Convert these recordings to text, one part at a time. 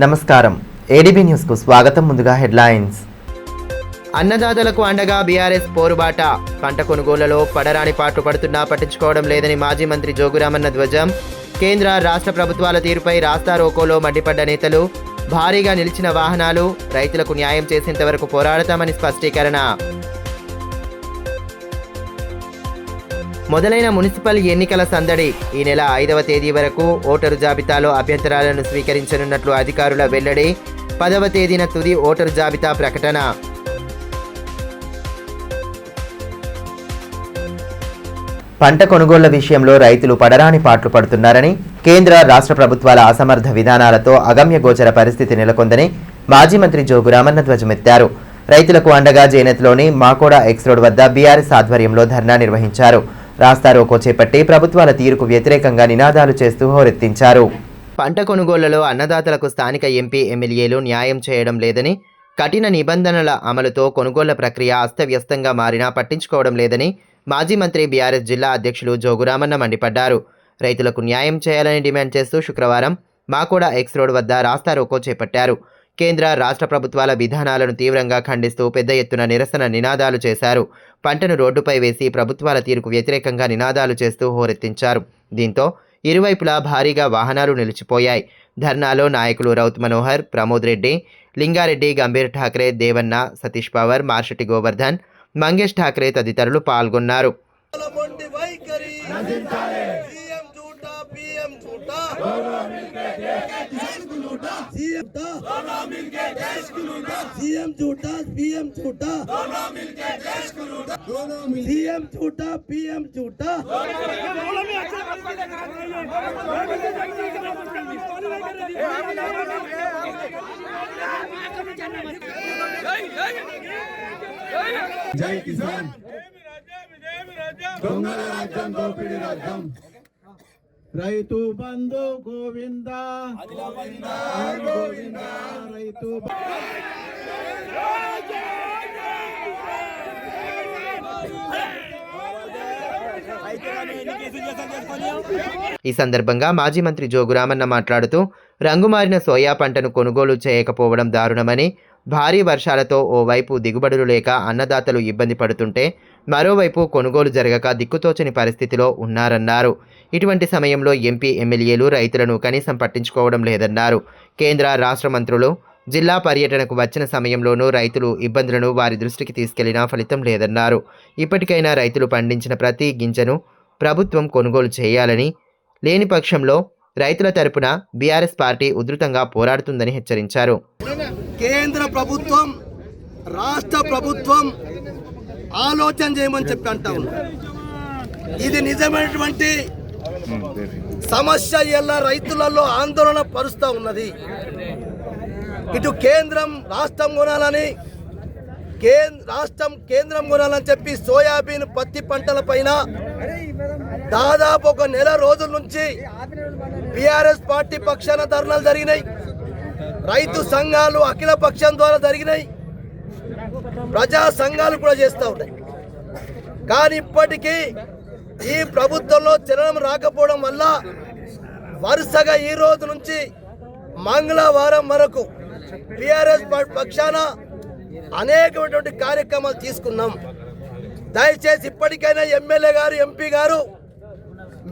నమస్కారం. ఏడీబీ న్యూస్కు స్వాగతం. ముందుగా హెడ్లైన్స్. అన్నదాతలకు అండగా బీఆర్ఎస్ పోరుబాట. పంట కొనుగోళ్లలో పడరాని పాటు పడుతున్నా పట్టించుకోవడం లేదని మాజీ మంత్రి జోగురామన్న ధ్వజం. కేంద్ర రాష్ట్ర ప్రభుత్వాల తీరుపై రాస్తారోకోలో మండిపడ్డ నేతలు. భారీగా నిలిచిన వాహనాలు. రైతులకు న్యాయం చేసేంత వరకు పోరాడతామని స్పష్టీకరణ. మొదలైన మున్సిపల్ ఎన్నికల సందడి. ఈ నెల 5వ తేదీ వరకు ఓటరు జాబితాలో అభ్యంతరాలను స్వీకరించనున్నట్లు అధికారుల వెల్లడి. 10వ తేదీన తుది ఓటరు జాబితా ప్రకటన. పంట కొనుగోళ్ల విషయంలో రైతులు పడరాని పాట్లు పడుతున్నారని, కేంద్ర రాష్ట్ర ప్రభుత్వాల అసమర్థ విధానాలతో అగమ్య గోచర పరిస్థితి నెలకొందని మాజీ మంత్రి జోగురామన్న ధ్వజమెత్తారు. రైతులకు అండగా జేనెత్లోని మాకోడా ఎక్స్ రోడ్ వద్ద బీఆర్ఎస్ ఆధ్వర్యంలో ధర్నా నిర్వహించారు. రాస్తారోకో చేపట్టి ప్రభుత్వాల తీరుకు వ్యతిరేకంగా నినాదాలు చేస్తూ హోరెత్తించారు. పంట కొనుగోళ్లలో అన్నదాతలకు స్థానిక ఎంపీ ఎమ్మెల్యేలు న్యాయం చేయడం లేదని, కఠిన నిబంధనల అమలుతో కొనుగోళ్ల ప్రక్రియ అస్తవ్యస్తంగా మారినా పట్టించుకోవడం లేదని మాజీ మంత్రి బీఆర్ఎస్ జిల్లా అధ్యక్షులు జోగురామన్న మండిపడ్డారు. రైతులకు న్యాయం చేయాలని డిమాండ్ చేస్తూ శుక్రవారం మాకోడా ఎక్స్ రోడ్ వద్ద రాస్తారోకో చేపట్టారు. కేంద్ర రాష్ట్ర ప్రభుత్వాల విధానాలను తీవ్రంగా ఖండిస్తూ పెద్ద ఎత్తున నిరసన నినాదాలు చేశారు. పంటను రోడ్డుపై వేసి ప్రభుత్వాల తీరుకు వ్యతిరేకంగా నినాదాలు చేస్తూ హోరెత్తించారు. దీంతో ఇరువైపులా భారీగా వాహనాలు నిలిచిపోయాయి. ధర్నాలో నాయకులు రౌత్ మనోహర్, ప్రమోద్ రెడ్డి, లింగారెడ్డి, గంభీర్ ఠాక్రే, దేవన్న, సతీష్ పవర్, మార్షటి గోవర్ధన్, మంగేష్ ఠాక్రే తదితరులు పాల్గొన్నారు. జై కిసాన్, దొంగల రాజ్యం, దోపిడీ రాజ్యం. రైతు బంధు గోవింద గోవింద, రైతు ఈ సందర్భంగా మాజీ మంత్రి జోగురామన్న మాట్లాడుతూ, రంగుమారిన సోయా పంటను కొనుగోలు చేయకపోవడం దారుణమని, భారీ వర్షాలతో ఓవైపు దిగుబడులు లేక అన్నదాతలు ఇబ్బంది పడుతుంటే మరోవైపు కొనుగోలు జరగక దిక్కుతోచని పరిస్థితిలో ఉన్నారన్నారు. ఇటువంటి సమయంలో ఎంపీ ఎమ్మెల్యేలు రైతులను కనీసం పట్టించుకోవడం లేదన్నారు. కేంద్ర రాష్ట్ర మంత్రులు జిల్లా పర్యటనకు వచ్చిన సమయంలోనూ రైతులు ఇబ్బందులను వారి దృష్టికి తీసుకెళ్లినా ఫలితం లేదన్నారు. ఇప్పటికైనా రైతులు పండించిన ప్రతి గింజను ప్రభుత్వం కొనుగోలు చేయాలని, లేని పక్షంలో రైతుల తరపున బీఆర్ఎస్ పార్టీ ఉధృతంగా పోరాడుతుందని హెచ్చరించారు. కేంద్ర ప్రభుత్వం, రాష్ట్ర ప్రభుత్వం ఆలోచన చేయమని చెప్పి అంటా ఉన్నారు. ఇది నిజమైనటువంటి సమస్య. ఇలా రైతులలో ఆందోళన పరుస్తూ ఉన్నది. ఇటు కేంద్రం రాష్ట్రం కొనాలని, కేంద్రం కొనాలని చెప్పి సోయాబీన్, పత్తి పంటల పైన దాదాపు ఒక నెల రోజుల నుంచి బీఆర్ఎస్ పార్టీ పక్షాన ధర్నాలు జరిగినాయి. రైతు సంఘాలు అఖిల పక్షం ద్వారా జరిగినాయి. ప్రజా సంఘాలు కూడా చేస్తూ ఉన్నాయి. కానీ ఇప్పటికీ ఈ ప్రభుత్వంలో చలనం రాకపోవడం వల్ల వరుసగా ఈ రోజు నుంచి మంగళవారం వరకు బీఆర్ఎస్ పక్షాన అనేకమైనటువంటి కార్యక్రమాలు తీసుకున్నాం. దయచేసి ఇప్పటికైనా ఎమ్మెల్యే గారు, ఎంపీ గారు,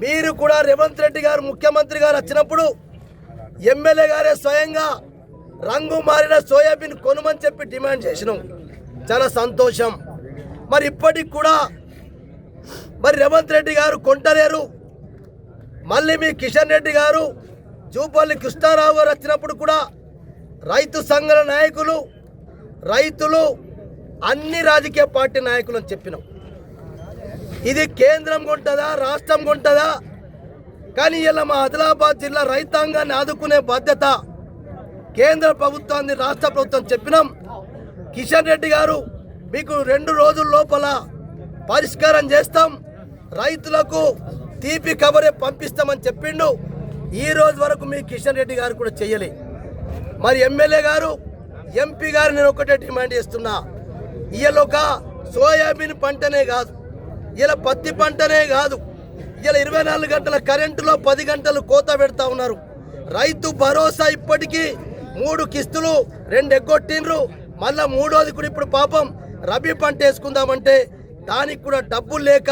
మీరు కూడా రేవంత్ రెడ్డి గారు ముఖ్యమంత్రి గారు వచ్చినప్పుడు ఎమ్మెల్యే గారే స్వయంగా రంగు మారిన సోయాబీన్ కొనుమని చెప్పి డిమాండ్ చేసినాం. చాలా సంతోషం. మరి ఇప్పటికి కూడా మరి రేవంత్ రెడ్డి గారు కొంటలేరు. మళ్ళీ మీ కిషన్ రెడ్డి గారు, జూపల్లి కృష్ణారావు గారు వచ్చినప్పుడు కూడా రైతు సంఘాల నాయకులు, రైతులు, అన్ని రాజకీయ పార్టీ నాయకులు అని చెప్పినాం. ఇది కేంద్రం కొంటదా, రాష్ట్రం కొంటదా? కానీ ఇలా మా ఆదిలాబాద్ జిల్లా రైతాంగాన్ని ఆదుకునే బాధ్యత కేంద్ర ప్రభుత్వాన్ని, రాష్ట్ర ప్రభుత్వం చెప్పినాం. కిషన్ రెడ్డి గారు మీకు 2 రోజుల లోపల పరిష్కారం చేస్తాం, రైతులకు తీపి కబరే పంపిస్తామని చెప్పిండు. ఈ రోజు వరకు మీ కిషన్ రెడ్డి గారు కూడా చెయ్యలే. మరి ఎమ్మెల్యే గారు, ఎంపీ గారు నేను ఒకటే డిమాండ్ చేస్తున్నా. ఇవాళ ఒక సోయాబీన్ పంటనే కాదు, ఇలా పత్తి పంటనే కాదు, ఇలా 24 గంటల కరెంటులో 10 గంటలు కోత పెడతా ఉన్నారు. రైతు భరోసా ఇప్పటికీ 3 కిస్తులు 2 ఎగ్గొట్టిండ్రు. మళ్ళా 3వది కూడా ఇప్పుడు పాపం రబీ పంట వేసుకుందామంటే దానికి కూడా డబ్బులు లేక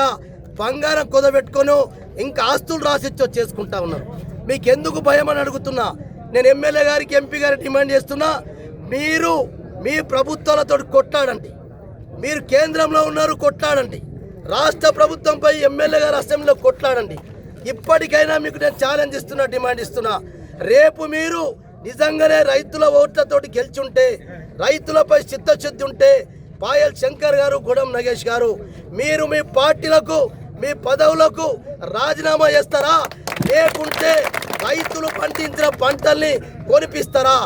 బంగారం కుదబెట్టుకొని ఇంకా ఆస్తులు రాసిచ్చో చేసుకుంటా ఉన్నారు. మీకు ఎందుకు భయం అని అడుగుతున్నా. నేను ఎమ్మెల్యే గారికి ఎంపీ గారికి డిమాండ్ చేస్తున్నా, మీరు మీ ప్రభుత్వాలతో కొట్లాడండి. మీరు కేంద్రంలో ఉన్నారు, కొట్లాడండి. రాష్ట్ర ప్రభుత్వంపై ఎమ్మెల్యే గారు అసెంబ్లీలో కొట్లాడండి. ఇప్పటికైనా మీకు నేను ఛాలెంజ్ ఇస్తున్నా, డిమాండ్ ఇస్తున్నా. రేపు మీరు నిజంగానే రైతుల ఓట్లతోటి గెలిచుంటే, రైతులపై చిత్తశుద్ధి ఉంటే, పాయల్ శంకర్ గారు, గుడం నగేష్ గారు, మీరు మీ పార్టీలకు మీ పదవులకు రాజీనామా చేస్తారా? లేకుంటే రైతులు పండించిన పంటల్ని కొనిపిస్తారా?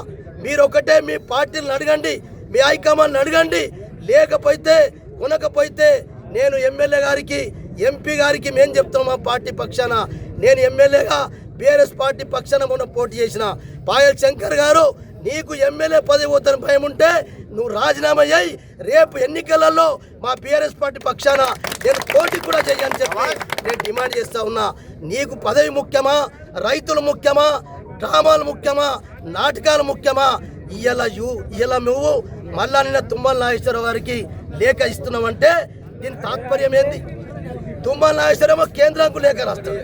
మీరు ఒకటే మీ పార్టీలను అడగండి, మీ హైకమాండ్ అడగండి. లేకపోతే కొనకపోతే నేను ఎమ్మెల్యే గారికి ఎంపీ గారికి మేము చెప్తాం. మా పార్టీ పక్షాన నేను ఎమ్మెల్యేగా బీఆర్ఎస్ పార్టీ పక్షాన మొన్న పోటీ చేసిన పాయల్ శంకర్ గారు, నీకు ఎమ్మెల్యే పదవి వద్దని భయం ఉంటే నువ్వు రాజీనామా చేయి. రేపు ఎన్నికలలో మా బీఆర్ఎస్ పార్టీ పక్షాన నేను పోటీ కూడా చేయని చెప్పి నేను డిమాండ్ చేస్తా ఉన్నా. నీకు పదవి ముఖ్యమా, రైతులు ముఖ్యమా, డ్రామాలు ముఖ్యమా, నాటకాలు ముఖ్యమా? ఇలా నువ్వు మళ్ళా నిన్న తుమ్మల నాగేశ్వరరావు గారికి లేఖ ఇస్తున్నావంటే దీని తాత్పర్యం ఏంది? తుమ్మల నాగేశ్వరరావు కేంద్రానికి లేఖ రాస్తావు,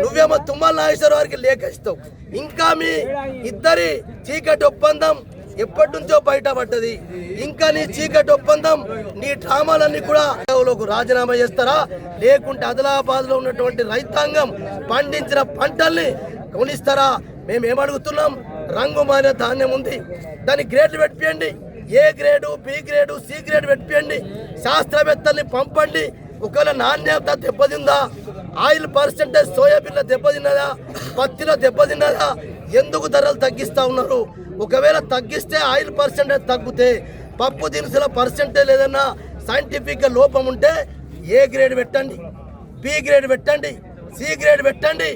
నువ్వేమో తుమ్మల నాగేశ్వరరావు గారికి లేఖ ఇస్తావు. ఇంకా మీ ఇద్దరి చీకటి ఒప్పందం ఎప్పటి నుంచో బయటపడ్డది. ఇంకా నీ చీకటి ఒప్పందం, నీ డ్రామాలన్నీ కూడా రాజీనామా చేస్తారా? లేకుంటే ఆదిలాబాద్ లో ఉన్నటువంటి రైతాంగం పండించిన పంటల్ని కొనిస్తారా? మేమేమడుగుతున్నాం, రంగు మారిన ధాన్యం ఉంది, దాని గ్రేడ్లు పెట్టియండి. A grade, B grade, C grade పెట్టియండి. శాస్త్రవేత్తల్ని పంపండి. ఒకవేళ నాణ్యత దెబ్బతిందా, ఆయిల్ పర్సెంటేజ్ సోయాబీన్లో దెబ్బతిన్నదా, పత్తిలో దెబ్బతిన్నదా? ఎందుకు ధరలు తగ్గిస్తూ ఉన్నారు? ఒకవేళ తగ్గిస్తే ఆయిల్ పర్సెంటేజ్ తగ్గితే, పప్పు దినుసుల పర్సెంటేజ్ ఏదన్నా సైంటిఫిక్గా లోపం ఉంటే ఏ గ్రేడ్ పెట్టండి, బి గ్రేడ్ పెట్టండి, సి గ్రేడ్ పెట్టండి.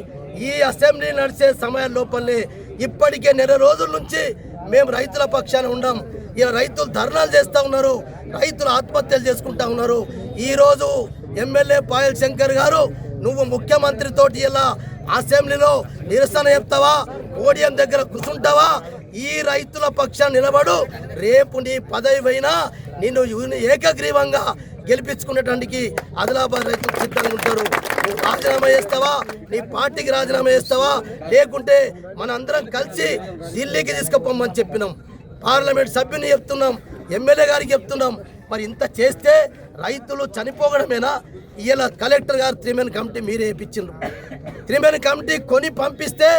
ఈ అసెంబ్లీ నడిచే సమయం లోపలే ఇప్పటికే నెల రోజుల నుంచి మేము రైతుల పక్షాన ఉన్నాం. ఇలా రైతులు ధర్నాలు చేస్తూ ఉన్నారు, రైతులు ఆత్మహత్యలు చేసుకుంటా ఉన్నారు. ఈరోజు ఎమ్మెల్యే పాయల్ శంకర్ గారు, నువ్వు ముఖ్యమంత్రితోటి ఇలా అసెంబ్లీలో నిరసన చెప్తావా, పోడియం దగ్గర కూర్చుంటావా? ఈ రైతుల పక్షాన నిలబడు. రేపు నీ పదవి అయినా నిన్ను ఏకగ్రీవంగా గెలిపించుకునేటానికి ఆదిలాబాద్ రైతులు సిద్ధంగా ఉంటారు. నువ్వు రాజీనామా చేస్తావా, నీ పార్టీకి రాజీనామా చేస్తావా? లేకుంటే మన అందరం కలిసి ఢిల్లీకి తీసుకుపోమని చెప్పినాం. పార్లమెంట్ సభ్యుని చెప్తున్నాం, ఎమ్మెల్యే గారికి చెప్తున్నాం. మరి ఇంత చేస్తే రైతులు చనిపోవడమేనా? ఇలా కలెక్టర్ గారు 3 కమిటీ మీరే వేయించారు. 3 కమిటీ కొని పంపిస్తే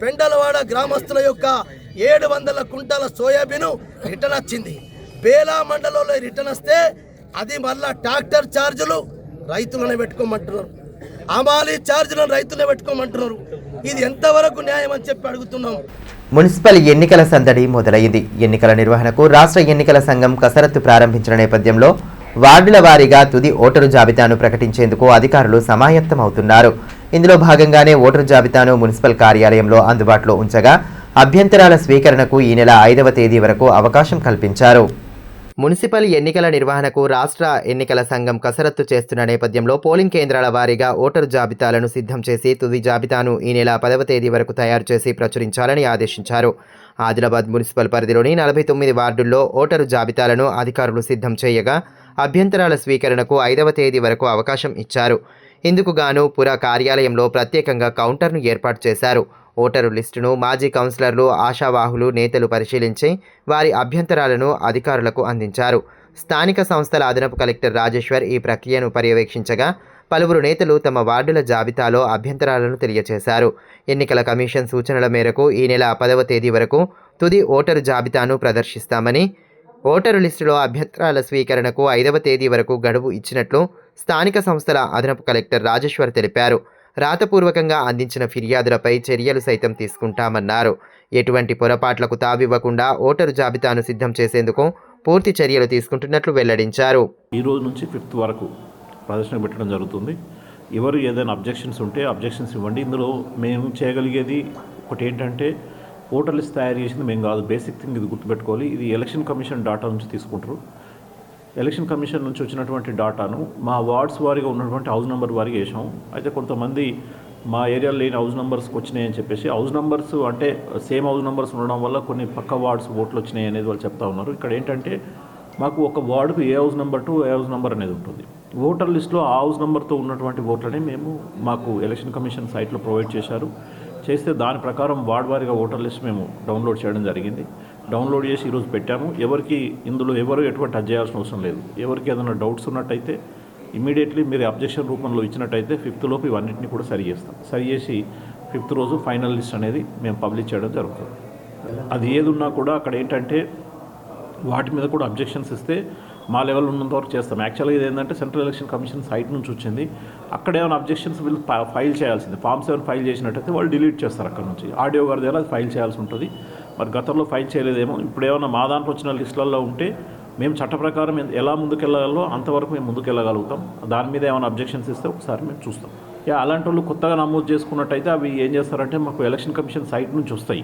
పెండలవాడ గ్రామస్తుల యొక్క 700 కుంటాల సోయాబీను రిటర్న్ వచ్చింది. బేలా మండలంలో రిటర్న్ వస్తే అది మళ్ళా ట్రాక్టర్ ఛార్జీలు రైతులనే పెట్టుకోమంటున్నారు, అమాలీ ఛార్జీలను రైతులే పెట్టుకోమంటున్నారు. ఇది ఎంతవరకు న్యాయం అని చెప్పి అడుగుతున్నాం. మున్సిపల్ ఎన్నికల సందడి మొదలైంది. ఎన్నికల నిర్వహణకు రాష్ట్ర ఎన్నికల సంఘం కసరత్తు ప్రారంభించిన నేపథ్యంలో వార్డుల వారీగా తుది ఓటరు జాబితాను ప్రకటించేందుకు అధికారులు సమాయత్తమవుతున్నారు. ఇందులో భాగంగానే ఓటరు జాబితాను మున్సిపల్ కార్యాలయంలో అందుబాటులో ఉంచగా అభ్యంతరాల స్వీకరణకు ఈ నెల 5వ తేదీ వరకు అవకాశం కల్పించారు. మున్సిపల్ ఎన్నికల నిర్వహణకు రాష్ట్ర ఎన్నికల సంఘం కసరత్తు చేస్తున్న నేపథ్యంలో పోలింగ్ కేంద్రాల వారీగా ఓటరు జాబితాలను సిద్ధం చేసి తుది జాబితాను ఈ నెల 10వ తేదీ వరకు తయారు చేసి ప్రచురించాలని ఆదేశించారు. ఆదిలాబాద్ మున్సిపల్ పరిధిలోని 49 వార్డుల్లో ఓటరు జాబితాలను అధికారులు సిద్ధం చేయగా అభ్యంతరాల స్వీకరణకు 5వ తేదీ వరకు అవకాశం ఇచ్చారు. ఇందుకు గాను పుర కార్యాలయంలో ప్రత్యేకంగా కౌంటర్ను ఏర్పాటు చేశారు. ఓటరు లిస్టును మాజీ కౌన్సిలర్లు, ఆశావాహులు, నేతలు పరిశీలించి వారి అభ్యంతరాలను అధికారులకు అందించారు. స్థానిక సంస్థల అదనపు కలెక్టర్ రాజేశ్వర్ ఈ ప్రక్రియను పర్యవేక్షించగా పలువురు నేతలు తమ వార్డుల జాబితాలో అభ్యంతరాలను తెలియజేశారు. ఎన్నికల కమిషన్ సూచనల మేరకు ఈ నెల 10వ తేదీ వరకు తుది ఓటరు జాబితాను ప్రదర్శిస్తామని, ఓటరు లిస్టులో అభ్యంతరాల స్వీకరణకు 5వ తేదీ వరకు గడువు ఇచ్చినట్లు స్థానిక సంస్థల అదనపు కలెక్టర్ రాజేశ్వర్ తెలిపారు. రాతపూర్వకంగా అందించిన ఫిర్యాదులపై చర్యలు సైతం తీసుకుంటామన్నారు. ఎటువంటి పొరపాట్లకు తావివ్వకుండా ఓటరు జాబితాను సిద్ధం చేసేందుకు పూర్తి చర్యలు తీసుకుంటున్నట్లు వెల్లడించారు. ఈ రోజు నుంచి 5th వరకు ప్రదర్శన పెట్టడం జరుగుతుంది. ఎవరు ఏదైనా అబ్జెక్షన్స్ ఉంటే అబ్జెక్షన్స్ ఇవ్వండి. ఇందులో మేము చేయగలిగేది ఒకటి ఏంటంటే, ఓటర్ లిస్ట్ తయారు చేసింది మేము కాదు. బేసిక్ థింగ్ ఇది గుర్తుపెట్టుకోవాలి. ఇది ఎలక్షన్ కమిషన్ డాటా నుంచి తీసుకుంటారు. ఎలక్షన్ కమిషన్ నుంచి వచ్చినటువంటి డాటాను మా వార్డ్స్ వారీగా ఉన్నటువంటి హౌస్ నెంబర్ వారీగా వేసాం. అయితే కొంతమంది మా ఏరియాలో లేని హౌస్ నెంబర్స్కి వచ్చినాయి అని చెప్పేసి, హౌస్ నెంబర్స్ అంటే సేమ్ హౌస్ నెంబర్స్ ఉండడం వల్ల కొన్ని పక్క వార్డ్స్ ఓట్లు వచ్చినాయి అనేది వాళ్ళు చెప్తా ఉన్నారు. ఇక్కడ ఏంటంటే మాకు ఒక వార్డుకు a house number to a house number అనేది ఉంటుంది. ఓటర్ లిస్టులో ఆ హౌస్ నెంబర్తో ఉన్నటువంటి ఓట్లని మాకు ఎలక్షన్ కమిషన్ సైట్లో ప్రొవైడ్ చేస్తే దాని ప్రకారం వార్డ్ వారీగా ఓటర్ లిస్ట్ మేము డౌన్లోడ్ చేయడం జరిగింది. డౌన్లోడ్ చేసి ఈరోజు పెట్టాము. ఇందులో ఎవరు ఎటువంటి టచ్ చేయాల్సిన అవసరం లేదు. ఎవరికి ఏదైనా డౌట్స్ ఉన్నట్టయితే ఇమీడియట్లీ మీరు అబ్జెక్షన్ రూపంలో ఇచ్చినట్టయితే 5th లోపు ఇవన్నింటినీ కూడా సరి చేసి 5th రోజు ఫైనల్ లిస్ట్ అనేది మేము పబ్లిష్ చేయడం జరుగుతుంది. అది ఏది ఉన్నా కూడా అక్కడ ఏంటంటే వాటి మీద కూడా అబ్జెక్షన్స్ ఇస్తే మా లెవెల్ ఉన్నంత వరకు చేస్తాం. యాక్చువల్గా ఇది ఏంటంటే సెంట్రల్ ఎలక్షన్ కమిషన్ సైట్ నుంచి వచ్చింది. అక్కడ ఏమైనా అబ్జెక్షన్స్ వీళ్ళు ఫైల్ చేయాల్సింది. Form 7 ఫైల్ చేసినట్టయితే వాళ్ళు డిలీట్ చేస్తారు అక్కడ నుంచి. ఆడియో గారి దగ్గర అది ఫైల్ చేయాల్సి ఉంటుంది. మరి గతంలో ఫైల్ చేయలేదేమో. ఇప్పుడు ఏమైనా మా దాంట్లో వచ్చిన లిస్టులలో ఉంటే మేము చట్ట ప్రకారం ఎలా ముందుకెళ్ళాలో అంతవరకు మేము ముందుకెళ్ళగలుగుతాం. దాని మీద ఏమైనా అబ్జెక్షన్స్ ఇస్తే ఒకసారి మేము చూస్తాం. అలాంటి వాళ్ళు కొత్తగా నమోదు చేసుకున్నట్టయితే అవి ఏం చేస్తారంటే మాకు ఎలక్షన్ కమిషన్ సైట్ నుంచి వస్తాయి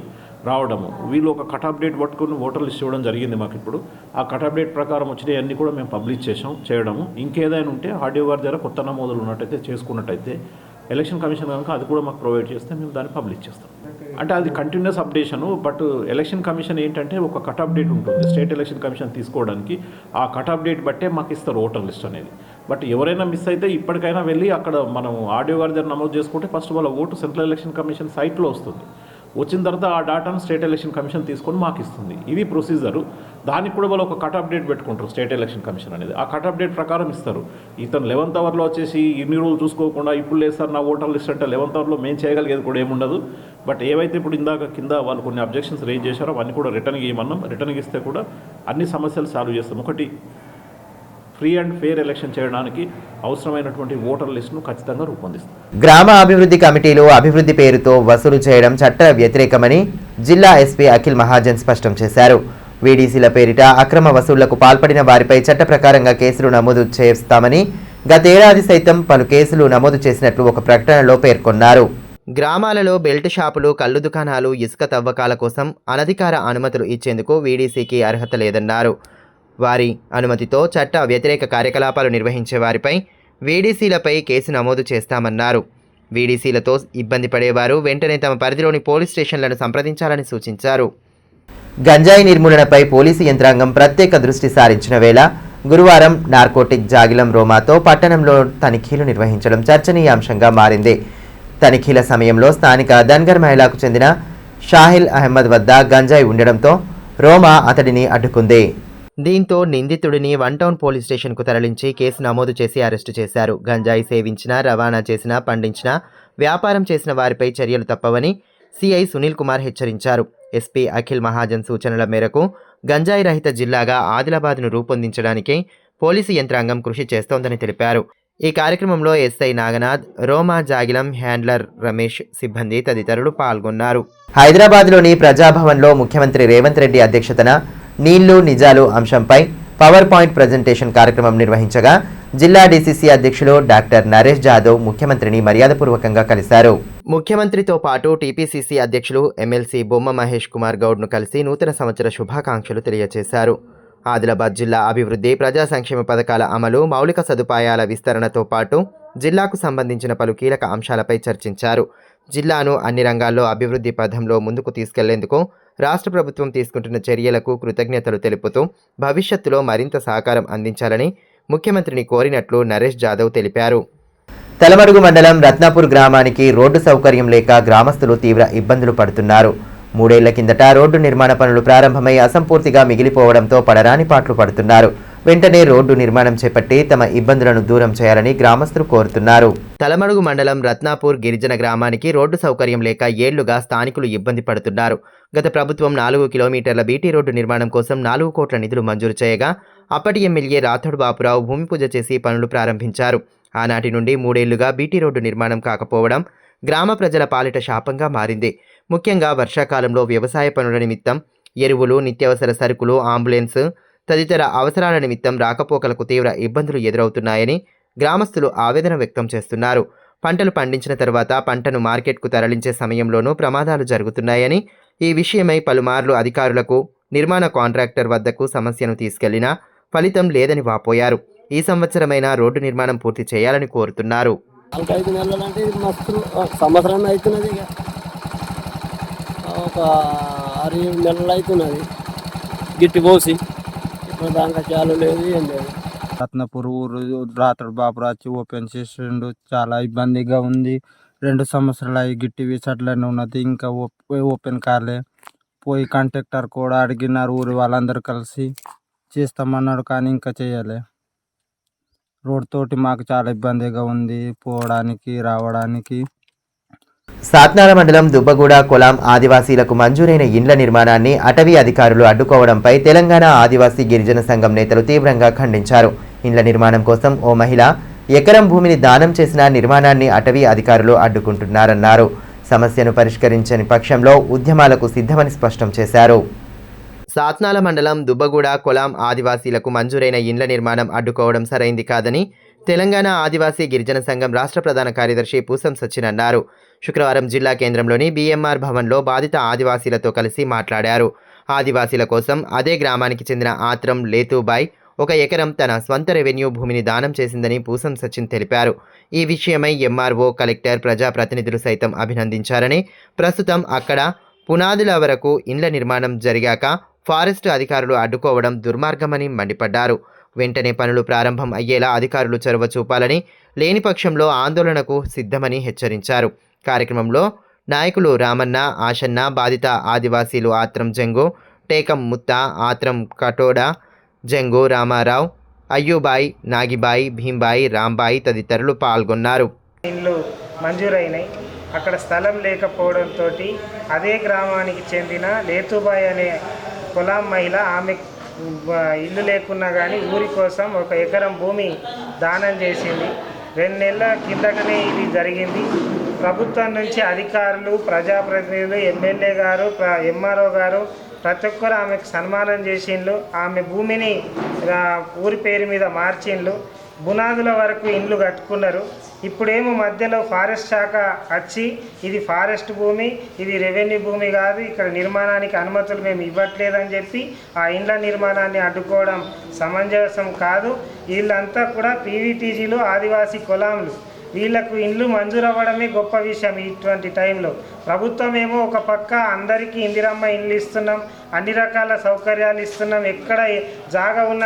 రావడము. వీళ్ళు ఒక కట్ ఆఫ్ డేట్ పట్టుకుని ఓటర్ లిస్ట్ ఇవ్వడం జరిగింది మాకు. ఇప్పుడు ఆ కట్ ఆఫ్ డేట్ ప్రకారం వచ్చినాయి అన్నీ కూడా మేము పబ్లిష్ చేయడము. ఇంకేదైనా ఉంటే ఆడియో గారి దగ్గర కొత్త నమోదులు ఉన్నట్టయితే చేసుకున్నట్టయితే ఎలక్షన్ కమిషన్ కనుక అది కూడా మాకు ప్రొవైడ్ చేస్తే మేము దాన్ని పబ్లిష్ చేస్తాం. అంటే అది continuous updation. But election commission ఏంటంటే ఒక కట్ ఆఫ్ డేట్ ఉంటుంది స్టేట్ ఎలక్షన్ కమిషన్ తీసుకోవడానికి. ఆ కట్ ఆఫ్ డేట్ బట్టే మాకు ఇస్తారు ఓటర్ లిస్ట్ అనేది. బట్ ఎవరైనా మిస్ అయితే ఇప్పటికైనా వెళ్ళి అక్కడ మనం ఆడియో గారి దగ్గర నమోదు చేసుకుంటే ఫస్ట్ వాళ్ళ ఓటు సెంట్రల్ ఎలక్షన్ కమిషన్ సైట్లో వస్తుంది. వచ్చిన తర్వాత ఆ డాటాను స్టేట్ ఎలక్షన్ కమిషన్ తీసుకొని మాకు ఇస్తుంది. ఇది ప్రొసీజరు. దానికి కూడా వాళ్ళు ఒక కట్ ఆఫ్ డేట్ పెట్టుకుంటారు స్టేట్ ఎలక్షన్ కమిషన్ అనేది. ఆ కట్ ఆఫ్ డేట్ ప్రకారం ఇస్తారు. ఇతను 11th అవర్లో వచ్చేసి ఇన్ని రోజులు చూసుకోకుండా ఇప్పుడు లేదు సార్ నా ఓటర్ లిస్ట్ అంటే 11th అవర్లో మేము చేయగలిగేది కూడా ఏముండదు. బట్ ఏవైతే ఇప్పుడు ఇందాక కింద వాళ్ళు కొన్ని అబ్జెక్షన్స్ రేజ్ చేశారో అవన్నీ కూడా రిటర్న్కి ఇవ్వమన్నాం. రిటర్న్కి ఇస్తే కూడా అన్ని సమస్యలు సాల్వ్ చేస్తాం. ఒకటి, ఫ్రీ అండ్ ఫెయిర్ ఎలక్షన్ చేయడానికి అవసరమైనటువంటి ఓటర్ లిస్టును ఖచ్చితంగా రూపొందిస్తాం. గ్రామ అభివృద్ధి కమిటీలు అభివృద్ధి పేరుతో వసూలు చేయడం చట్ట వ్యతిరేకమని జిల్లా ఎస్పీ అఖిల్ మహాజన్ స్పష్టం చేశారు. వీడీసీల పేరిట అక్రమ వసూళ్లకు పాల్పడిన వారిపై చట్ట ప్రకారంగా కేసులు నమోదు చేస్తామని గతేడాది సైతం పలు కేసులు నమోదు చేసినట్లు ఒక ప్రకటనలో పేర్కొన్నారు. గ్రామాలలో బెల్ట్ షాపులు, కళ్ళు దుకాణాలు, ఇసుక తవ్వకాల కోసం అనధికార అనుమతులు ఇచ్చేందుకు వీడీసీకి అర్హత లేదన్నారు. వారి అనుమతితో చట్ట వ్యతిరేక కార్యకలాపాలు నిర్వహించే వారిపై వీడీసీలపై కేసు నమోదు చేస్తామన్నారు. వీడీసీలతో ఇబ్బంది పడేవారు వెంటనే తమ పరిధిలోని పోలీస్ స్టేషన్లను సంప్రదించాలని సూచించారు. గంజాయి నిర్మూలనపై పోలీసు యంత్రాంగం ప్రత్యేక దృష్టి సారించిన వేళ గురువారం నార్కోటిక్ జాగిలం రోమాతో పట్టణంలో తనిఖీలు నిర్వహించడం చర్చనీయాంశంగా మారింది. తనిఖీల సమయంలో స్థానిక ధన్గర్ మహిళకు చెందిన షాహిల్ అహ్మద్ వద్ద గంజాయి ఉండడంతో రోమా అతడిని అడ్డుకుంది. దీంతో నిందితుడిని 1 టౌన్ పోలీస్ స్టేషన్కు తరలించి కేసు నమోదు చేసి అరెస్టు చేశారు. గంజాయి సేవించిన, రవాణా చేసిన, పండించిన, వ్యాపారం చేసిన వారిపై చర్యలు తప్పవని సిఐ సునీల్ కుమార్ హెచ్చరించారు. ఎస్పీ అఖిల్ మహాజన్ సూచనల మేరకు గంజాయి రహిత జిల్లాగా ఆదిలాబాద్ను రూపొందించడానికి పోలీసు యంత్రాంగం కృషి చేస్తోందని తెలిపారు. ఈ కార్యక్రమంలో ఎస్ఐ నాగనాథ్, రోమా జాగిలం హ్యాండ్లర్ రమేష్, సిబ్బంది తదితరులు పాల్గొన్నారు. హైదరాబాద్లోని ప్రజాభవన్లో ముఖ్యమంత్రి రేవంత్ రెడ్డి అధ్యక్షతన నీళ్లు నిజాలు అంశంపై పవర్ పాయింట్ ప్రజెంటేషన్ కార్యక్రమం నిర్వహించగా జిల్లా డీసీసీ అధ్యక్షులు డాక్టర్ నరేష్ జాదవ్ ముఖ్యమంత్రిని మర్యాదపూర్వకంగా కలిశారు. ముఖ్యమంత్రితో పాటు టీపీసీసీ అధ్యక్షులు ఎమ్మెల్సీ బొమ్మ మహేష్ కుమార్ గౌడ్ను కలిసి నూతన సంవత్సర శుభాకాంక్షలు తెలియజేశారు. ఆదిలాబాద్ జిల్లా అభివృద్ధి, ప్రజా సంక్షేమ పథకాల అమలు, మౌలిక సదుపాయాల విస్తరణతో పాటు జిల్లాకు సంబంధించిన పలు కీలక అంశాలపై చర్చించారు. జిల్లాను అన్ని రంగాల్లో అభివృద్ధి పథంలో ముందుకు తీసుకెళ్లేందుకు రాష్ట్ర ప్రభుత్వం తీసుకుంటున్న చర్యలకు కృతజ్ఞతలు తెలుపుతూ భవిష్యత్తులో మరింత సహకారం అందించాలని ముఖ్యమంత్రిని కోరినట్లు నరేష్ జాదవ్ తెలిపారు. తలమడుగు మండలం రత్నాపూర్ గ్రామానికి రోడ్డు సౌకర్యం లేక గ్రామస్తులు తీవ్ర ఇబ్బందులు పడుతున్నారు. 3 ఏళ్ల కిందట రోడ్డు నిర్మాణ పనులు ప్రారంభమై అసంపూర్తిగా మిగిలిపోవడంతో పడరాని పాట్లు పడుతున్నారు. వెంటనే రోడ్డు నిర్మాణం చేపట్టి తమ ఇబ్బందులను దూరం చేయాలని గ్రామస్తులు కోరుతున్నారు. తలమడుగు మండలం రత్నాపూర్ గిరిజన గ్రామానికి రోడ్డు సౌకర్యం లేక ఏళ్లుగా స్థానికులు ఇబ్బంది పడుతున్నారు. గత ప్రభుత్వం 4 కిలోమీటర్ల బీటీ రోడ్డు నిర్మాణం కోసం 4 కోట్ల నిధులు మంజూరు చేయగా అప్పటి ఎమ్మెల్యే రాథోడ్ బాపురావు భూమి పూజ చేసి పనులు ప్రారంభించారు. ఆనాటి నుండి 3 ఏళ్లుగా బీటీ రోడ్డు నిర్మాణం కాకపోవడం గ్రామ ప్రజల పాలిట శాపంగా మారింది. ముఖ్యంగా వర్షాకాలంలో వ్యవసాయ పనుల నిమిత్తం ఎరువులు, నిత్యావసర సరుకులు, అంబులెన్స్ తదితర అవసరాల నిమిత్తం రాకపోకలకు తీవ్ర ఇబ్బందులు ఎదురవుతున్నాయని గ్రామస్తులు ఆవేదన వ్యక్తం చేస్తున్నారు. పంటలు పండించిన తర్వాత పంటను మార్కెట్కు తరలించే సమయంలోనూ ప్రమాదాలు జరుగుతున్నాయని, ఈ విషయమై పలుమార్లు అధికారులకు, నిర్మాణ కాంట్రాక్టర్ వద్దకు సమస్యను తీసుకెళ్లినా ఫలితం లేదని వాపోయారు. ఈ సంవత్సరమైనా రోడ్డు నిర్మాణం పూర్తి చేయాలని కోరుతున్నారు. వాళ్ళకి 5 నెలలు అంటే ఇది మస్తు సంవత్సరం అవుతున్నది. ఇక ఒక 6-7 నెలలు అవుతున్నది గిట్టి పోసి. ఇప్పుడు దాంట్లో చాలు లేదు, ఏం లేదు. రత్నపూర్ ఊరు రాత్రి బాపురాచి ఓపెన్ చేసిండు. చాలా ఇబ్బందిగా ఉంది. 2 సంవత్సరాలు అయి గిట్టి విసట్లనే ఉన్నది, ఇంకా ఓపెన్ కాలే. పోయి కాంట్రాక్టర్ కూడా అడిగినారు, ఊరి వాళ్ళందరూ కలిసి చేస్తామన్నాడు, కానీ ఇంకా చేయలే. రోడ్ తోటి మాకు చాలా ఇబ్బందిగా ఉంది పోవడానికి రావడానికి. సాత్నాల మండలం దుబ్బగూడ కొలాం ఆదివాసీలకు మంజూరైన ఇండ్ల నిర్మాణాన్ని అటవీ అధికారులు అడ్డుకోవడంపై తెలంగాణ ఆదివాసీ గిరిజన సంఘం నేతలు తీవ్రంగా ఖండించారు. ఇండ్ల నిర్మాణం కోసం ఓ మహిళ ఎకరం భూమిని దానం చేసిన నిర్మాణాన్ని అటవీ అధికారులు అడ్డుకుంటున్నారన్నారు. సమస్యను పరిష్కరించని పక్షంలో ఉద్యమాలకు సిద్ధమని స్పష్టం చేశారు. సాత్నాల మండలం దుబ్బగూడ కొలాం ఆదివాసీలకు మంజూరైన ఇండ్ల నిర్మాణం అడ్డుకోవడం సరైంది కాదని తెలంగాణ ఆదివాసీ గిరిజన సంఘం రాష్ట్ర ప్రధాన కార్యదర్శి పూసం సచిన్ అన్నారు. శుక్రవారం జిల్లా కేంద్రంలోని బీఎంఆర్ భవన్లో బాధిత ఆదివాసీలతో కలిసి మాట్లాడారు. ఆదివాసీల కోసం అదే గ్రామానికి చెందిన ఆత్రం లేతుబాయ్ 1 ఎకరం తన స్వంత రెవెన్యూ భూమిని దానం చేసిందని పూసం సచిన్ తెలిపారు. ఈ విషయమై ఎంఆర్ఓ, కలెక్టర్, ప్రజాప్రతినిధులు సైతం అభినందించారని, ప్రస్తుతం అక్కడ పునాదుల వరకు ఇండ్ల నిర్మాణం జరిగాక ఫారెస్ట్ అధికారులు అడ్డుకోవడం దుర్మార్గమని మండిపడ్డారు. వెంటనే పనులు ప్రారంభం అయ్యేలా అధికారులు చొరవ చూపాలని, లేని పక్షంలో ఆందోళనకు సిద్ధమని హెచ్చరించారు. కార్యక్రమంలో నాయకులు రామన్న, ఆశన్న, బాధిత ఆదివాసీలు ఆత్రం జంగు, టేకం ముత్త, ఆత్రం కటోడా, జంగు రామారావు, అయ్యూబాయి, నాగిబాయి, భీంబాయి, రాంబాయి తదితరులు పాల్గొన్నారు. ఇండ్లు మంజూరైనాయి. అక్కడ స్థలం లేకపోవడంతో అదే గ్రామానికి చెందిన లేతుబాయ్ అనే కొలాం మహిళ, ఆమె ఇల్లు లేకున్నా కానీ ఊరి కోసం 1 ఎకరం భూమి దానం చేసింది. 2 నెలల కిందటనే ఇది జరిగింది. ప్రభుత్వం నుంచి అధికారులు, ప్రజాప్రతినిధులు, ఎమ్మెల్యే గారు, ఎంఆర్ఓ గారు ప్రతి ఒక్కరు ఆమెకు సన్మానం చేసిండ్రు. ఆమె భూమిని ఊరి పేరు మీద మార్చిండ్రు. బునాదుల వరకు ఇండ్లు కట్టుకున్నారు. ఇప్పుడేమో మధ్యలో ఫారెస్ట్ శాఖ వచ్చి ఇది ఫారెస్ట్ భూమి, ఇది రెవెన్యూ భూమి కాదు, ఇక్కడ నిర్మాణానికి అనుమతులు మేము ఇవ్వట్లేదని చెప్పి ఆ ఇండ్ల నిర్మాణాన్ని అడ్డుకోవడం సమంజసం కాదు. వీళ్ళంతా కూడా పీవీటీజీలు, ఆదివాసీ కులాంలు. వీళ్లకు ఇండ్లు మంజూరు అవ్వడమే గొప్ప విషయం. ఇటువంటి టైంలో ప్రభుత్వం ఏమో ఒక పక్క అందరికీ ఇందిరమ్మ ఇండ్లు ఇస్తున్నాం, అన్ని రకాల సౌకర్యాలు ఇస్తున్నాం, ఎక్కడ జాగా ఉన్న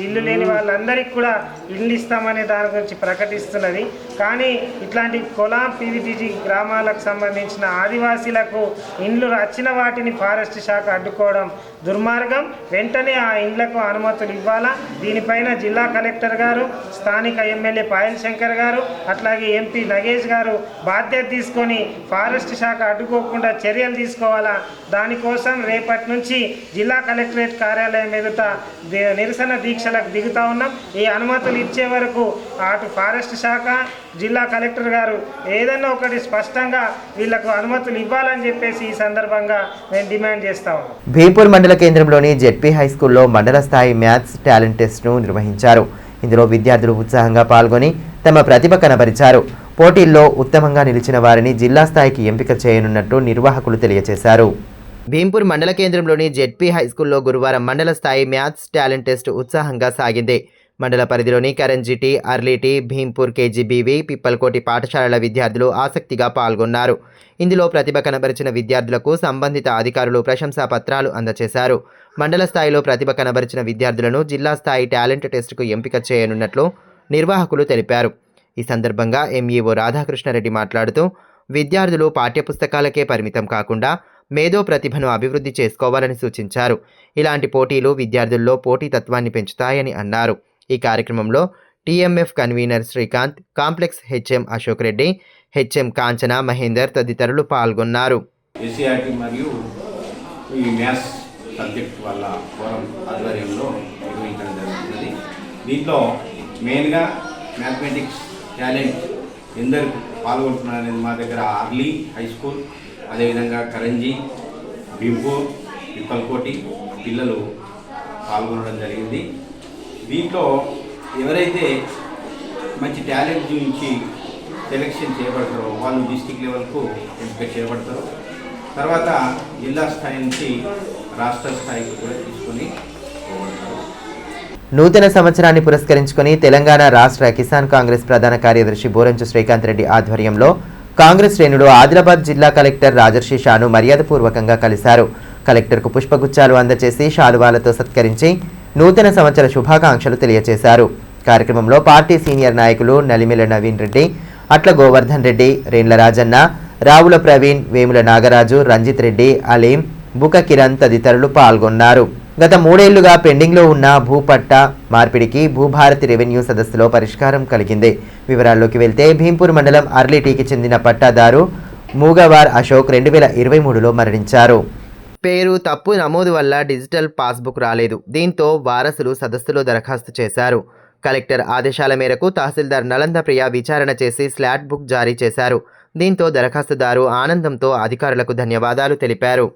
ఇల్లు లేని వాళ్ళందరికీ కూడా ఇల్లు ఇస్తామనే దాని గురించి ప్రకటిస్తున్నది. కానీ ఇట్లాంటి కొలాం పీవీటీజీ గ్రామాలకు సంబంధించిన ఆదివాసీలకు ఇండ్లు వచ్చిన వాటిని ఫారెస్ట్ శాఖ అడ్డుకోవడం దుర్మార్గం. వెంటనే ఆ ఇండ్లకు అనుమతులు ఇవ్వాలా. దీనిపైన జిల్లా కలెక్టర్ గారు, స్థానిక ఎమ్మెల్యే పాయల్ శంకర్ గారు, అట్లాగే ఎంపీ నగేష్ గారు బాధ్యత తీసుకొని ఫారెస్ట్ శాఖ అడ్డుకోకుండా చర్యలు తీసుకోవాలా. దానికోసం రేపటి నుంచి జిల్లా కలెక్టరేట్ కార్యాలయం ఎదుట నిరసన దీక్షలకు దిగుతా ఉన్నాం. ఈ అనుమతులు ఇచ్చే వరకు అటు ఫారెస్ట్ శాఖ, జిల్లా కలెక్టర్ గారు ఏదన్నా ఒకటి స్పష్టంగా వీళ్లకు అనుమతులు ఇవ్వాలని చెప్పేసి ఈ సందర్భంగా మేము డిమాండ్ చేస్తా ఉన్నాం. భీంపూర్ మండల కేంద్రంలోని జెడ్పీ హై స్కూల్లో మండల స్థాయి మ్యాథ్స్ టాలెంట్ టెస్ట్ను నిర్వహించారు. ఇందులో విద్యార్థులు ఉత్సాహంగా పాల్గొని తమ ప్రతిభ కనబరిచారు. పోటీల్లో ఉత్తమంగా నిలిచిన వారిని జిల్లా స్థాయికి ఎంపిక చేయనున్నట్టు నిర్వాహకులు తెలియజేశారు. భీంపూర్ మండల కేంద్రంలోని జెడ్పీ హైస్కూల్లో గురువారం మండల స్థాయి మ్యాథ్స్ టాలెంట్ టెస్ట్ ఉత్సాహంగా సాగింది. మండల పరిధిలోని కరంజిటి, అర్లీటి, భీంపూర్ కేజీబీవి, పిప్పల్కోటి పాఠశాలల విద్యార్థులు ఆసక్తిగా పాల్గొన్నారు. ఇందులో ప్రతిభ కనబరిచిన విద్యార్థులకు సంబంధిత అధికారులు ప్రశంసా పత్రాలు అందజేశారు. మండల స్థాయిలో ప్రతిభ కనబరిచిన విద్యార్థులను జిల్లా స్థాయి టాలెంట్ టెస్టుకు ఎంపిక చేయనున్నట్లు నిర్వాహకులు తెలిపారు. ఈ సందర్భంగా ఎంఈఓ రాధాకృష్ణారెడ్డి మాట్లాడుతూ విద్యార్థులు పాఠ్యపుస్తకాలకే పరిమితం కాకుండా మేధో ప్రతిభను అభివృద్ధి చేసుకోవాలని సూచించారు. ఇలాంటి పోటీలు విద్యార్థుల్లో పోటీతత్వాన్ని పెంచుతాయని అన్నారు. ఈ కార్యక్రమంలో TMF convener Srikanth, complex HM Ashok Reddy, HM Kanchana, Mahender తదితరులు పాల్గొన్నారు. ఏసీఆర్టీ మరియు ఈ మ్యాథ్స్ సబ్జెక్ట్ వాళ్ళ ఫోరం ఆధ్వర్యంలో నిర్వహించడం జరుగుతుంది. దీంట్లో మెయిన్గా మ్యాథమెటిక్స్ టాలెంట్ ఎందరు పాల్గొంటున్నారు అనేది మా దగ్గర అర్లీ హై స్కూల్, అదేవిధంగా కరంజీ, భీంపూర్, పిప్పల్కోటి పిల్లలు పాల్గొనడం జరిగింది. దీంట్లో ఎవరైతే మంచి టాలెంట్ నుంచి సెలెక్షన్ చేయబడతారో వాళ్ళు డిస్టిక్ లెవెల్కు ఎంపిక చేయబడతారు. తర్వాత జిల్లా స్థాయి నుంచి రాష్ట్ర స్థాయికి కూడా తీసుకొని పోబడతారు. నూతన సంవత్సరాన్ని పురస్కరించుకుని తెలంగాణ రాష్ట్ర కిసాన్ కాంగ్రెస్ ప్రధాన కార్యదర్శి బోరంచు శ్రీకాంత్ రెడ్డి ఆధ్వర్యంలో కాంగ్రెస్ శ్రేణులు ఆదిలాబాద్ జిల్లా కలెక్టర్ రాజర్షి షాను మర్యాదపూర్వకంగా కలిశారు. కలెక్టర్కు పుష్పగుచ్చాలు అందజేసి శాలువాలతో సత్కరించి నూతన సంవత్సర శుభాకాంక్షలు తెలియజేశారు. కార్యక్రమంలో పార్టీ సీనియర్ నాయకులు నలిమిల నవీన్ రెడ్డి, అట్ల గోవర్ధన్ రెడ్డి, రేండ్ల రాజన్న, రావుల ప్రవీణ్, వేముల నాగరాజు, రంజిత్ రెడ్డి, అలీం, బుక కిరణ్ తదితరులు పాల్గొన్నారు. గత 3 ఏళ్లుగా పెండింగ్లో ఉన్న భూపట్ట మార్పిడికి భూభారతి రెవెన్యూ సదస్సులో పరిష్కారం కలిగింది. వివరాల్లోకి వెళ్తే భీంపూర్ మండలం అర్లీటీకి చెందిన పట్టాదారు మూగవార్ అశోక్ 2023లో మరణించారు. పేరు తప్పు నమోదు వల్ల డిజిటల్ పాస్బుక్ రాలేదు. దీంతో వారసులు సదస్సులో దరఖాస్తు చేశారు. కలెక్టర్ ఆదేశాల మేరకు తహసీల్దార్ నలంద ప్రియ విచారణ చేసి స్లాట్ బుక్ జారీ చేశారు. దీంతో దరఖాస్తుదారు ఆనందంతో అధికారులకు ధన్యవాదాలు తెలిపారు.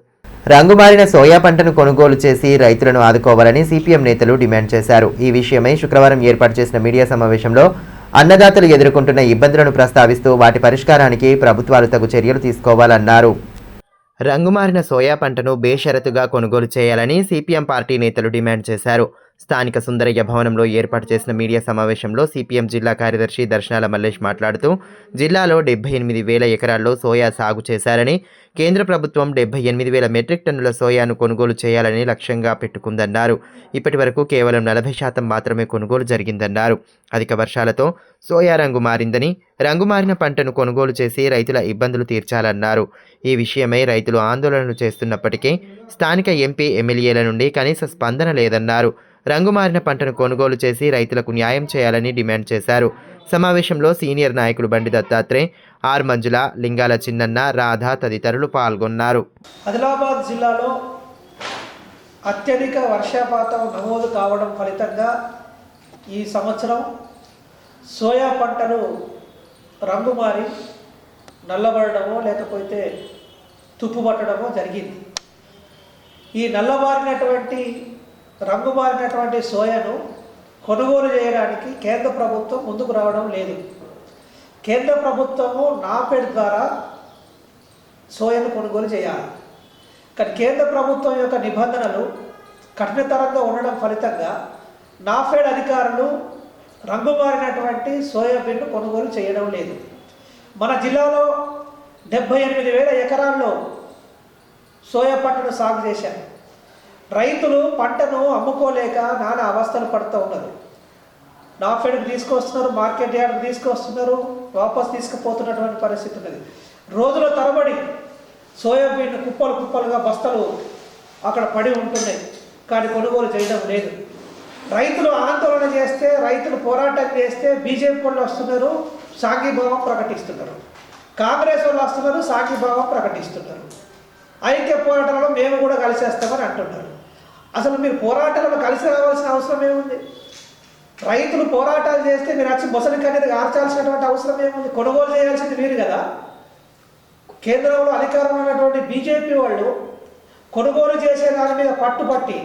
రంగుమారిన సోయా పంటను కొనుగోలు చేసి రైతులను ఆదుకోవాలని సిపిఎం నేతలు డిమాండ్ చేశారు. ఈ విషయమై శుక్రవారం ఏర్పాటు చేసిన మీడియా సమావేశంలో అన్నదాతలు ఎదుర్కొంటున్న ఇబ్బందులను ప్రస్తావిస్తూ వాటి పరిష్కారానికి ప్రభుత్వాలు తగు చర్యలు తీసుకోవాలన్నారు. రంగుమారిన సోయా పంటను బేషరతుగా కొనుగోలు చేయాలని సిపిఎం పార్టీ నేతలు డిమాండ్ చేశారు. స్థానిక సుందరయ్య భవనంలో ఏర్పాటు చేసిన మీడియా సమావేశంలో సిపిఎం జిల్లా కార్యదర్శి దర్శనాల మల్లేష్ మాట్లాడుతూ జిల్లాలో 78,000 ఎకరాల్లో సోయా సాగు చేశారని, కేంద్ర ప్రభుత్వం 78,000 మెట్రిక్ టన్నుల సోయాను కొనుగోలు చేయాలని లక్ష్యంగా పెట్టుకుందన్నారు. ఇప్పటి వరకు కేవలం 40% మాత్రమే కొనుగోలు జరిగిందన్నారు. అధిక వర్షాలతో సోయా రంగు మారిందని, రంగు మారిన పంటను కొనుగోలు చేసి రైతుల ఇబ్బందులు తీర్చాలన్నారు. ఈ విషయమై రైతులు ఆందోళనలు చేస్తున్నప్పటికీ స్థానిక ఎంపీ ఎమ్మెల్యేల నుండి కనీస స్పందన లేదన్నారు. రంగు మారిన పంటను కొనుగోలు చేసి రైతులకు న్యాయం చేయాలని డిమాండ్ చేశారు. సమావేశంలో సీనియర్ నాయకులు బండి దత్తాత్రేయ, ఆర్ మంజుల, లింగాల చిన్నన్న, రాధ తదితరులు పాల్గొన్నారు. ఆదిలాబాద్ జిల్లాలో అత్యధిక వర్షపాతం నమోదు కావడం ఫలితంగా ఈ సంవత్సరం సోయా పంటలు రంగు మారి నల్లబడడమో లేకపోతే తుప్పు పట్టడమో జరిగింది. ఈ నల్లబారినటువంటి రంగు మారినటువంటి సోయాను కొనుగోలు చేయడానికి కేంద్ర ప్రభుత్వం ముందుకు రావడం లేదు. కేంద్ర ప్రభుత్వము నాఫెడ్ ద్వారా సోయాను కొనుగోలు చేయాలి. కానీ కేంద్ర ప్రభుత్వం యొక్క నిబంధనలు కఠినతరంగా ఉండడం ఫలితంగా నాఫెడ్ అధికారులు రంగు మారినటువంటి సోయాబీన్ను కొనుగోలు చేయడం లేదు. మన జిల్లాలో 78,000 ఎకరాల్లో సోయా పంటను సాగు చేశారు. రైతులు పంటను అమ్ముకోలేక నానా అవస్థలు పడుతూ ఉన్నారు. నాఫెడ్కి తీసుకొస్తున్నారు, మార్కెట్ యార్డ్కి తీసుకొస్తున్నారు, వాపస్ తీసుకుపోతున్నటువంటి పరిస్థితి ఉన్నది. రోజుల తరబడి సోయాబీన్ కుప్పలు కుప్పలుగా బస్తలు అక్కడ పడి ఉంటున్నాయి, కానీ కొనుగోలు చేయడం లేదు. రైతులు ఆందోళన చేస్తే, రైతులు పోరాటం చేస్తే బీజేపీ వాళ్ళు వస్తున్నారు, సాంఘీభావం ప్రకటిస్తున్నారు. కాంగ్రెస్ వాళ్ళు వస్తున్నారు, సాంఘీభావం ప్రకటిస్తున్నారు. ఐక్య పోరాటాలలో మేము కూడా కలిసేస్తామని అంటున్నారు. అసలు మీరు పోరాటాలలో కలిసి రావాల్సిన అవసరం ఏముంది? రైతులు పోరాటాలు చేస్తే మీరు వచ్చి ముసలి కన్నీరు ఆర్చాల్సినటువంటి అవసరం ఏముంది? కొనుగోలు చేయాల్సింది మీరు కదా. కేంద్రంలో అధికారంలో ఉన్నటువంటి బీజేపీ వాళ్ళు కొనుగోలు చేసే దాని మీద పట్టుబట్టి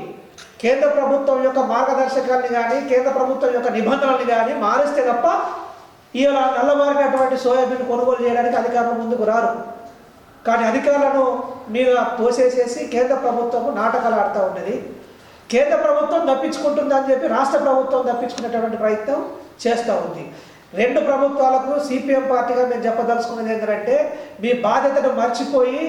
కేంద్ర ప్రభుత్వం యొక్క మార్గదర్శకాన్ని కానీ కేంద్ర ప్రభుత్వం యొక్క నిబంధనల్ని కానీ మారిస్తే తప్ప ఇలా నల్లమారినటువంటి సోయాబీన్ కొనుగోలు చేయడానికి అధికారులు ముందుకు రారు. కానీ అధికారులను మీద తోసేసేసి కేంద్ర ప్రభుత్వము నాటకాలు ఆడుతూ ఉన్నది. కేంద్ర ప్రభుత్వం తప్పించుకుంటుందని చెప్పి రాష్ట్ర ప్రభుత్వం తప్పించుకునేటువంటి ప్రయత్నం చేస్తూ ఉంది. 2 ప్రభుత్వాలకు సిపిఎం పార్టీగా మేము చెప్పదలుచుకున్నది ఏంటంటే, మీ బాధ్యతను మర్చిపోయి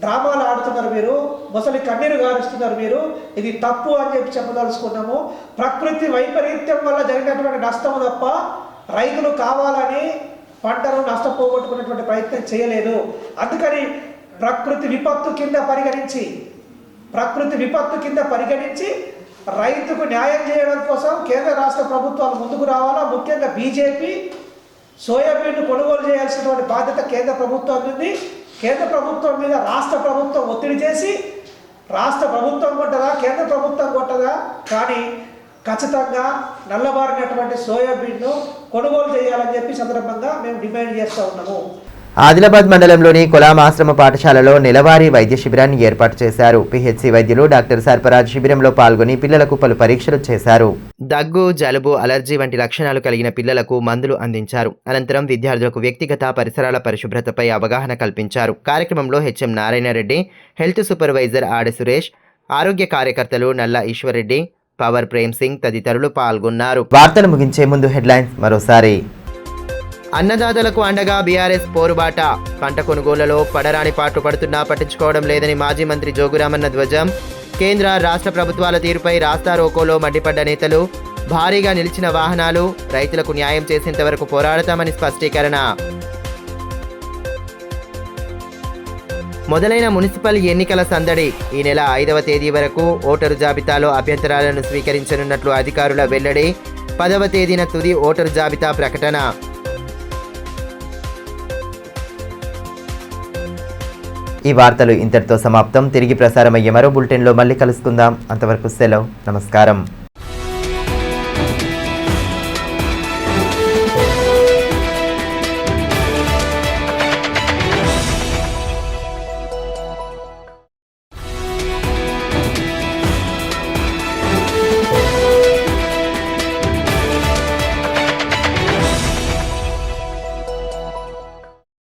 డ్రామాలు ఆడుతున్నారు మీరు, ముసలి కన్నీరు గారుస్తున్నారు మీరు. ఇది తప్పు అని చెప్పి చెప్పదలుచుకున్నాము. ప్రకృతి వైపరీత్యం వల్ల జరిగినటువంటి నష్టము తప్ప రైతులు కావాలని పంటను నష్టపోగొట్టుకునేటువంటి ప్రయత్నం చేయలేదు. అందుకని ప్రకృతి విపత్తు కింద పరిగణించి రైతుకు న్యాయం చేయడం కోసం కేంద్ర రాష్ట్ర ప్రభుత్వాలు ముందుకు రావాలా. ముఖ్యంగా బీజేపీ సోయాబీన్ను కొనుగోలు చేయాల్సినటువంటి బాధ్యత కేంద్ర ప్రభుత్వం ఉంది. కేంద్ర ప్రభుత్వం మీద రాష్ట్ర ప్రభుత్వం ఒత్తిడి చేసి రాష్ట్ర ప్రభుత్వం కొట్టదా, కేంద్ర ప్రభుత్వం కొట్టదా, కానీ ఖచ్చితంగా నల్లబారినటువంటి సోయాబీన్ను కొనుగోలు చేయాలని చెప్పి సందర్భంగా మేము డిమాండ్ చేస్తూ ఉన్నాము. ఆదిలాబాద్ మండలంలోని కొలాం ఆశ్రమ పాఠశాలలో నెలవారీ వైద్య శిబిరాన్ని ఏర్పాటు చేశారు. పిహెచ్సి వైద్యులు డాక్టర్ సర్పరాజ్ శిబిరంలో పాల్గొని పిల్లలకు పలు పరీక్షలు చేశారు. దగ్గు, జలుబు, అలర్జీ వంటి లక్షణాలు కలిగిన పిల్లలకు మందులు అందించారు. అనంతరం విద్యార్థులకు వ్యక్తిగత పరిసరాల పరిశుభ్రతపై అవగాహన కల్పించారు. కార్యక్రమంలో HM Narayana Reddy, health supervisor ఆడ సురేష్, ఆరోగ్య కార్యకర్తలు నల్ల ఈశ్వర్రెడ్డి, పవర్ ప్రేమ్ సింగ్ తదితరులు పాల్గొన్నారు. వార్తలు ముగించే ముందు హెడ్లైన్స్ మరోసారి. అన్నదాతలకు అండగా బీఆర్ఎస్ పోరుబాట. పంట కొనుగోళ్లలో పడరాని పాట్లు పడుతున్నా పట్టించుకోవడం లేదని మాజీ మంత్రి జోగురామన్న ధ్వజం. కేంద్ర రాష్ట్ర ప్రభుత్వాల తీరుపై రాస్తా రోకోలో మండిపడ్డ నేతలు. భారీగా నిలిచిన వాహనాలు. రైతులకు న్యాయం చేసేంత వరకు పోరాడతామని స్పష్టీకరణ. మొదలైన మున్సిపల్ ఎన్నికల సందడి. ఈ నెల 5వ తేదీ వరకు ఓటరు జాబితాలో అభ్యంతరాలను స్వీకరించనున్నట్లు అధికారుల వెల్లడి. 10వ తేదీన తుది ఓటరు జాబితా ప్రకటన. ఈ వార్తలు ఇంతటితో సమాప్తం. తిరిగి ప్రసారమయ్యే మరో బులెటిన్లో మళ్ళీ కలుసుకుందాం. అంతవరకు సెలవు. నమస్కారం.